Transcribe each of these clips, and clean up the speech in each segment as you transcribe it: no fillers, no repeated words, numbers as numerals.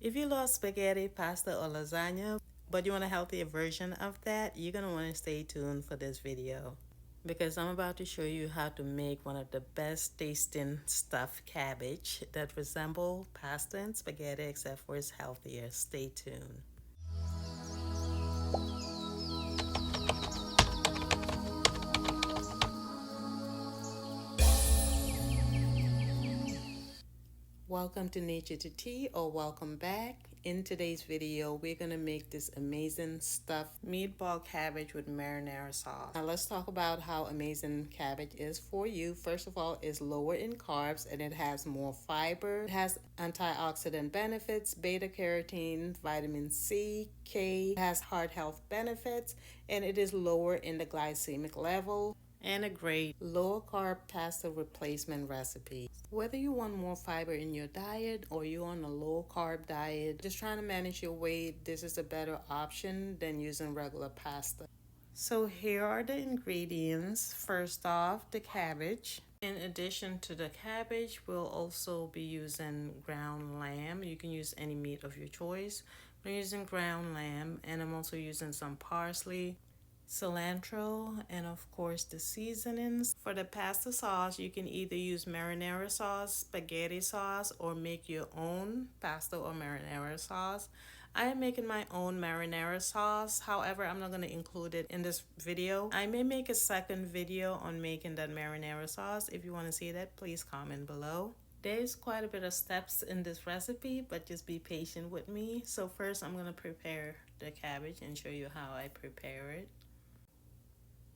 If you love spaghetti, pasta, or lasagna, but you want a healthier version of that, you're going to want to stay tuned for this video because I'm about to show you how to make one of the best tasting stuffed cabbage that resemble pasta and spaghetti except for it's healthier. Stay tuned. Welcome to Nature to Tea, or welcome back. In today's video, we're going to make this amazing stuffed meatball cabbage with marinara sauce. Now let's talk about how amazing cabbage is for you. First of all, it's lower in carbs and it has more fiber. It has antioxidant benefits, beta carotene, vitamin C, K. It has heart health benefits, and it is lower in the glycemic level, and a great low carb pasta replacement recipe. Whether you want more fiber in your diet or you're on a low carb diet, just trying to manage your weight, this is a better option than using regular pasta. So here are the ingredients. First off, the cabbage. In addition to the cabbage, we'll also be using ground lamb. You can use any meat of your choice. I'm using ground lamb, and I'm also using some parsley, cilantro, and of course the seasonings. For the pasta sauce, you can either use marinara sauce, spaghetti sauce, or make your own pasta or marinara sauce. I am making my own marinara sauce. However, I'm not going to include it in this video. I may make a second video on making that marinara sauce. If you want to see that, please comment below. There's quite a bit of steps in this recipe, but just be patient with me. So first, I'm going to prepare the cabbage and show you how I prepare it.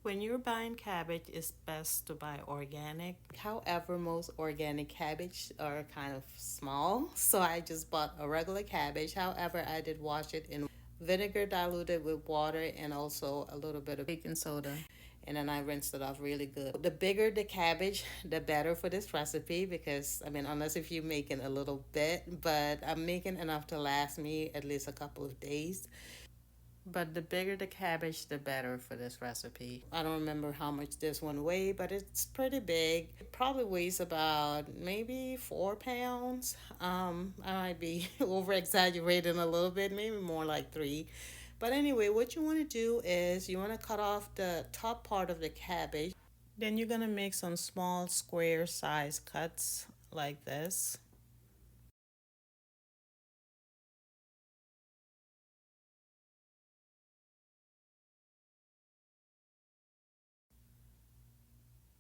When you're buying cabbage, it's best to buy organic. However, most organic cabbage are kind of small, so I just bought a regular cabbage. However, I did wash it in vinegar diluted with water and also a little bit of baking soda. And then I rinsed it off really good. The bigger the cabbage, the better for this recipe because, I mean, unless if you're making a little bit, but I'm making enough to last me at least a couple of days. But the bigger the cabbage, the better for this recipe. I don't remember how much this one weighed, but it's pretty big. It probably weighs about maybe 4 pounds. I might be over exaggerating a little bit, maybe more like 3. But anyway, what you want to do is you want to cut off the top part of the cabbage. Then you're going to make some small square size cuts like this.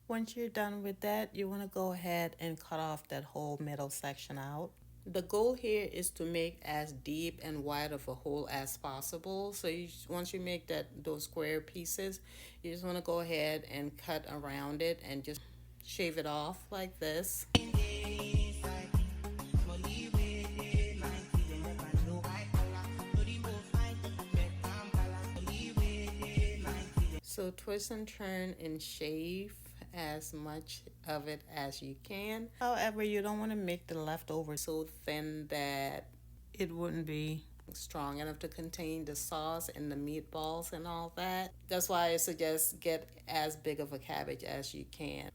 Once you're done with that, you want to go ahead and cut off that whole middle section out. The goal here is to make as deep and wide of a hole as possible. So once you make those square pieces, you just want to go ahead and cut around it and just shave it off like this. So twist and turn and shave as much of it as you can. However, you don't want to make the leftover so thin that it wouldn't be strong enough to contain the sauce and the meatballs and all that. That's why I suggest get as big of a cabbage as you can.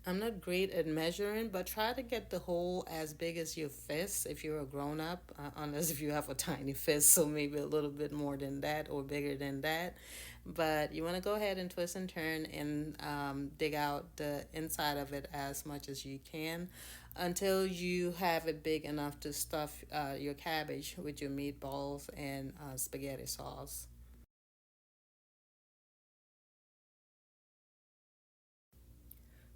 I'm not great at measuring, but try to get the hole as big as your fist if you're a grown up, unless if you have a tiny fist, so maybe a little bit more than that or bigger than that. But you want to go ahead and twist and turn and dig out the inside of it as much as you can until you have it big enough to stuff your cabbage with your meatballs and spaghetti sauce.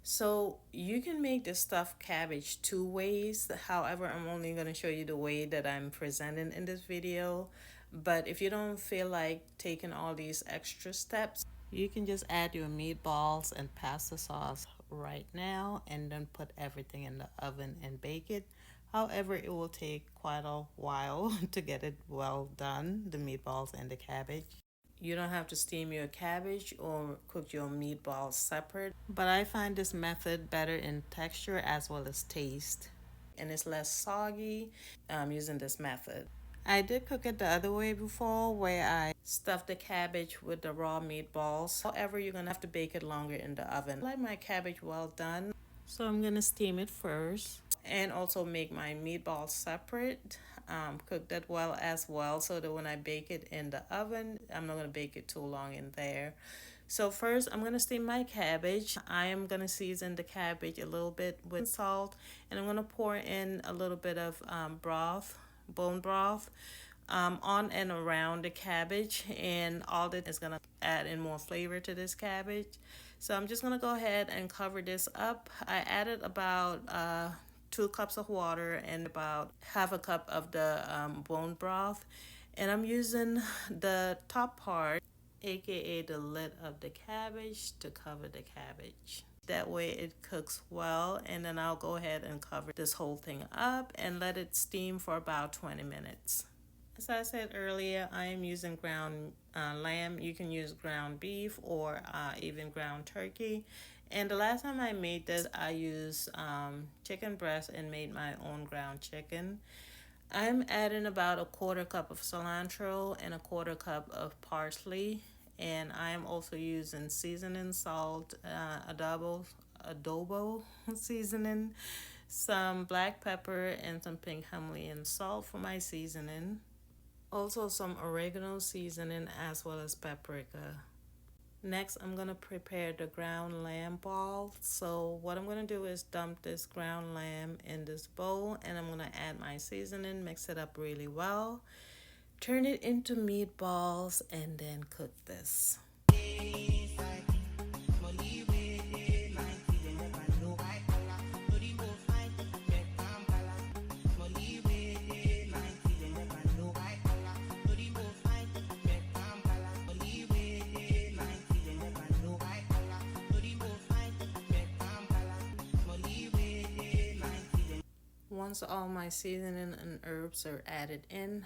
So you can make the stuffed cabbage 2 ways. However, I'm only going to show you the way that I'm presenting in this video. But if you don't feel like taking all these extra steps, you can just add your meatballs and pasta sauce right now and then put everything in the oven and bake it. However, it will take quite a while to get it well done, the meatballs and the cabbage. You don't have to steam your cabbage or cook your meatballs separate, but I find this method better in texture as well as taste, and it's less soggy using this method. I did cook it the other way before where I stuffed the cabbage with the raw meatballs. However, you're gonna have to bake it longer in the oven. I like my cabbage well done, so I'm gonna steam it first. and also make my meatballs separate. Cook that well as well, so that when I bake it in the oven, I'm not going to bake it too long in there. So first, I'm going to steam my cabbage. I am going to season the cabbage a little bit with salt, and I'm going to pour in a little bit of broth, bone broth, on and around the cabbage, and all that is going to add in more flavor to this cabbage. So I'm just going to go ahead and cover this up. I added about 2 cups of water and about half a cup of the bone broth, and I'm using the top part, aka the lid of the cabbage, to cover the cabbage. That way it cooks well, and then I'll go ahead and cover this whole thing up and let it steam for about 20 minutes. As I said earlier, I am using ground lamb. You can use ground beef or even ground turkey. And the last time I made this, I used chicken breast and made my own ground chicken. I'm adding about a 1/4 cup of cilantro and a 1/4 cup of parsley. And I'm also using seasoning salt, adobo seasoning, some black pepper, and some pink Himalayan salt for my seasoning. Also some oregano seasoning as well as paprika. Next, I'm going to prepare the ground lamb ball. So what I'm going to do is dump this ground lamb in this bowl, and I'm going to add my seasoning, mix it up really well, turn it into meatballs, and then cook this. Once all my seasoning and herbs are added in,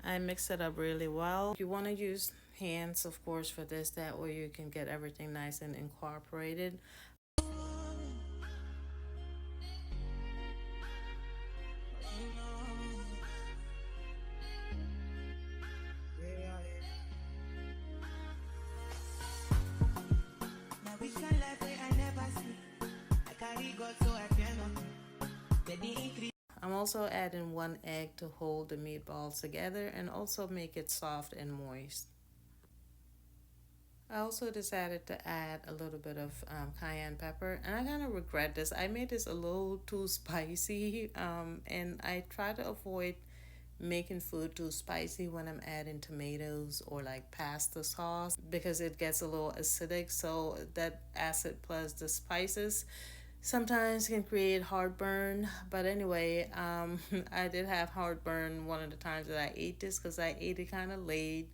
I mix it up really well. You want to use hands, of course, for this. That way you can get everything nice and incorporated. I'm also adding 1 egg to hold the meatballs together and also make it soft and moist. I also decided to add a little bit of cayenne pepper, and I kind of regret this. I made this a little too spicy, and I try to avoid making food too spicy when I'm adding tomatoes or like pasta sauce, because it gets a little acidic. So that acid plus the spices sometimes can create heartburn. But anyway, I did have heartburn one of the times that I ate this, because I ate it kind of late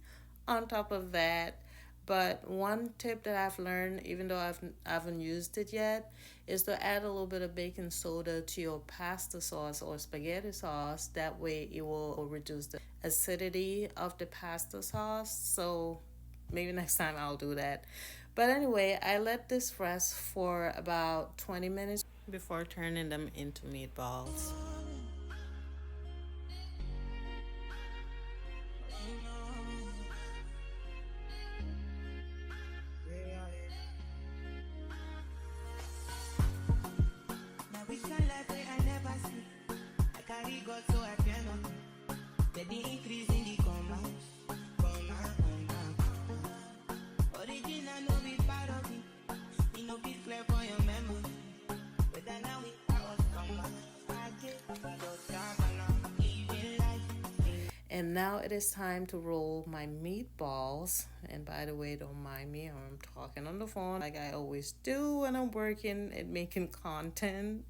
on top of that. But one tip that I've learned, even though I haven't used it yet, is to add a little bit of baking soda to your pasta sauce or spaghetti sauce. That way it will reduce the acidity of the pasta sauce. So maybe next time I'll do that. But anyway, I let this rest for about 20 minutes before turning them into meatballs. And now it is time to roll my meatballs. And by the way, don't mind me, I'm talking on the phone like I always do when I'm working and making content.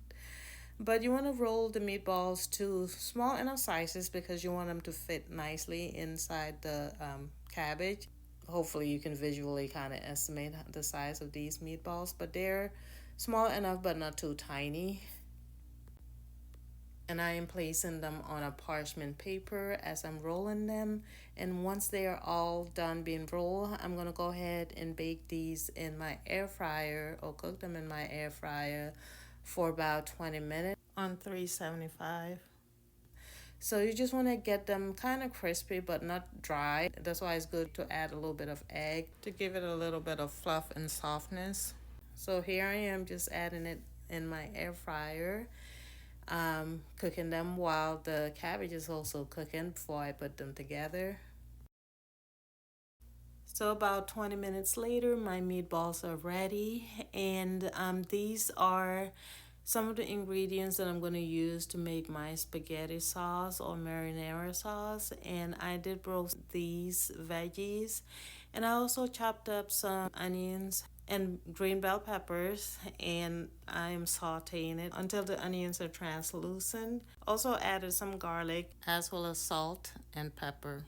But you want to roll the meatballs to small enough sizes because you want them to fit nicely inside the cabbage. Hopefully you can visually kind of estimate the size of these meatballs, but they're small enough but not too tiny. And I am placing them on a parchment paper as I'm rolling them. And once they are all done being rolled, I'm going to go ahead and bake these in my air fryer, or cook them in my air fryer for about 20 minutes on 375. So you just want to get them kind of crispy but not dry. That's why it's good to add a little bit of egg to give it a little bit of fluff and softness. So here I am just adding it in my air fryer. cooking them while the cabbage is also cooking before I put them together. So about 20 minutes later, my meatballs are ready, and these are some of the ingredients that I'm going to use to make my spaghetti sauce or marinara sauce. And I did roast these veggies, and I also chopped up some onions and green bell peppers, and I'm sauteing it until the onions are translucent. Also added some garlic as well as salt and pepper.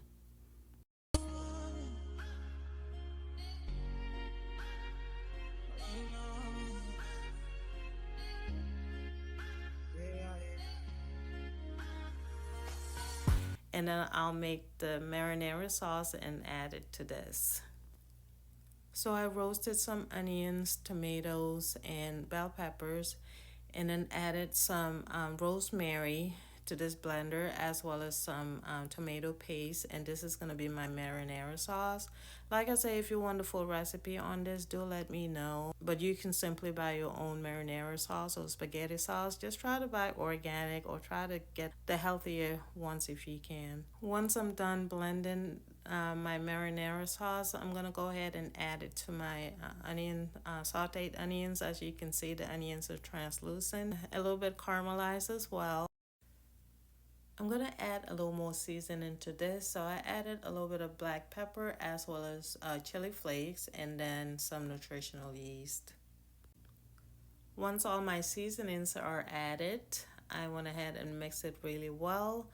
And then I'll make the marinara sauce and add it to this. So I roasted some onions, tomatoes, and bell peppers, and then added some rosemary to this blender as well as some tomato paste. And this is going to be my marinara sauce. Like I say, if you want the full recipe on this, do let me know. But you can simply buy your own marinara sauce or spaghetti sauce. Just try to buy organic or try to get the healthier ones if you can. Once I'm done blending my marinara sauce, I'm gonna go ahead and add it to my sauteed onions. As you can see, the onions are translucent, a little bit caramelized as well. I'm gonna add a little more seasoning to this, so I added a little bit of black pepper as well as chili flakes and then some nutritional yeast. Once all my seasonings are added, I went ahead and mixed it really well.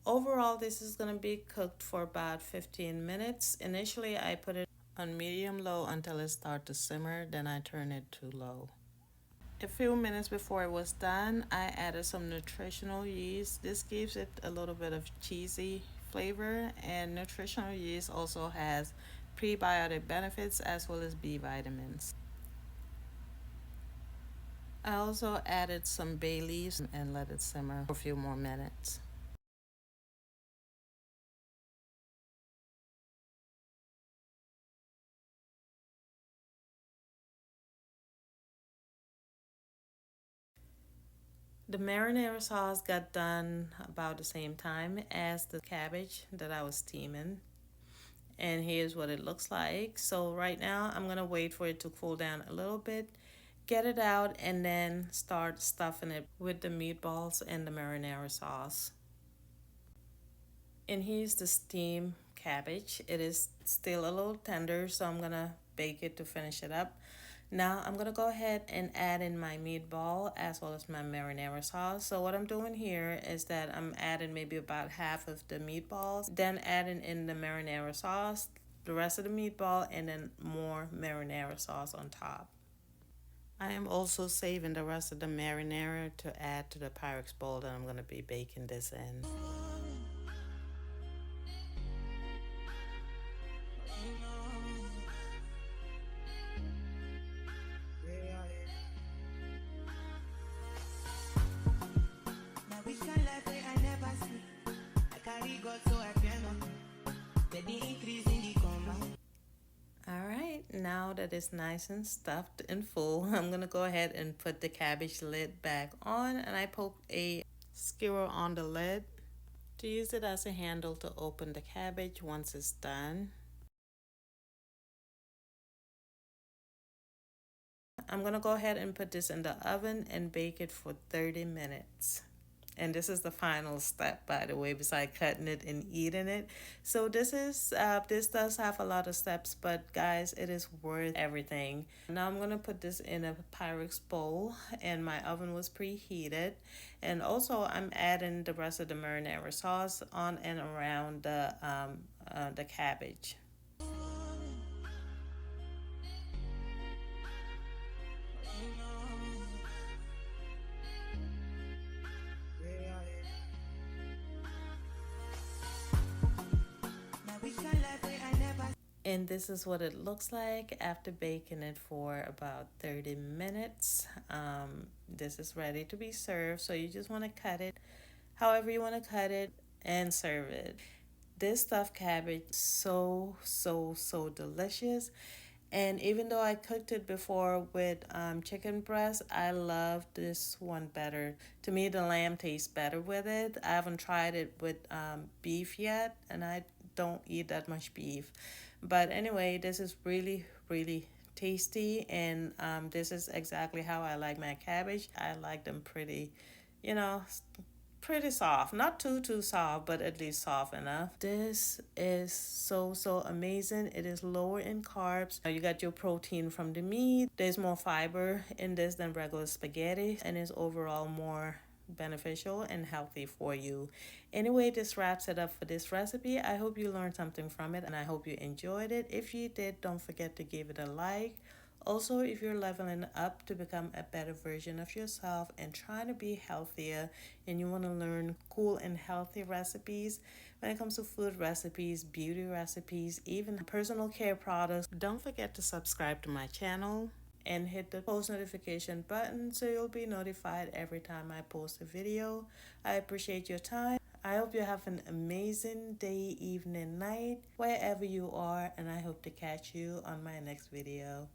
Overall, this is going to be cooked for about 15 minutes. Initially, I put it on medium low until it starts to simmer, then I turn it to low. A few minutes before it was done, I added some nutritional yeast. This gives it a little bit of cheesy flavor, and nutritional yeast also has prebiotic benefits as well as B vitamins. I also added some bay leaves and let it simmer for a few more minutes. The marinara sauce got done about the same time as the cabbage that I was steaming. And here's what it looks like. So right now I'm going to wait for it to cool down a little bit, get it out, and then start stuffing it with the meatballs and the marinara sauce. And here's the steamed cabbage. It is still a little tender, so I'm gonna bake it to finish it up. Now I'm gonna go ahead and add in my meatball as well as my marinara sauce. So what I'm doing here is that I'm adding maybe about half of the meatballs, then adding in the marinara sauce, the rest of the meatball, and then more marinara sauce on top. I am also saving the rest of the marinara to add to the Pyrex bowl that I'm gonna be baking this in. All right, now that it's nice and stuffed and full, I'm gonna go ahead and put the cabbage lid back on, and I poke a skewer on the lid to use it as a handle to open the cabbage once it's done. I'm gonna go ahead and put this in the oven and bake it for 30 minutes. And this is the final step, by the way, besides cutting it and eating it. So this does have a lot of steps, but guys, it is worth everything. Now I'm gonna put this in a Pyrex bowl, and my oven was preheated. And also, I'm adding the rest of the marinara sauce on and around the cabbage. And this is what it looks like after baking it for about 30 minutes. This is ready to be served. So you just want to cut it however you want to cut it and serve it. This stuffed cabbage is so delicious. And even though I cooked it before with chicken breast, I love this one better. To me, the lamb tastes better with it. I haven't tried it with beef yet, and I don't eat that much beef. But anyway, this is really, really tasty, and this is exactly how I like my cabbage. I like them pretty, you know, pretty soft, not too soft, but at least soft enough. This is so amazing. It is lower in carbs. You got your protein from the meat. There's more fiber in this than regular spaghetti, and is overall more beneficial and healthy for you. Anyway, this wraps it up for this recipe. I hope you learned something from it, and I hope you enjoyed it. If you did, don't forget to give it a like. Also, if you're leveling up to become a better version of yourself and trying to be healthier, and you want to learn cool and healthy recipes when it comes to food recipes, beauty recipes, even personal care products, don't forget to subscribe to my channel and hit the post notification button so you'll be notified every time I post a video. I appreciate your time. I hope you have an amazing day, evening, night, wherever you are, and I hope to catch you on my next video.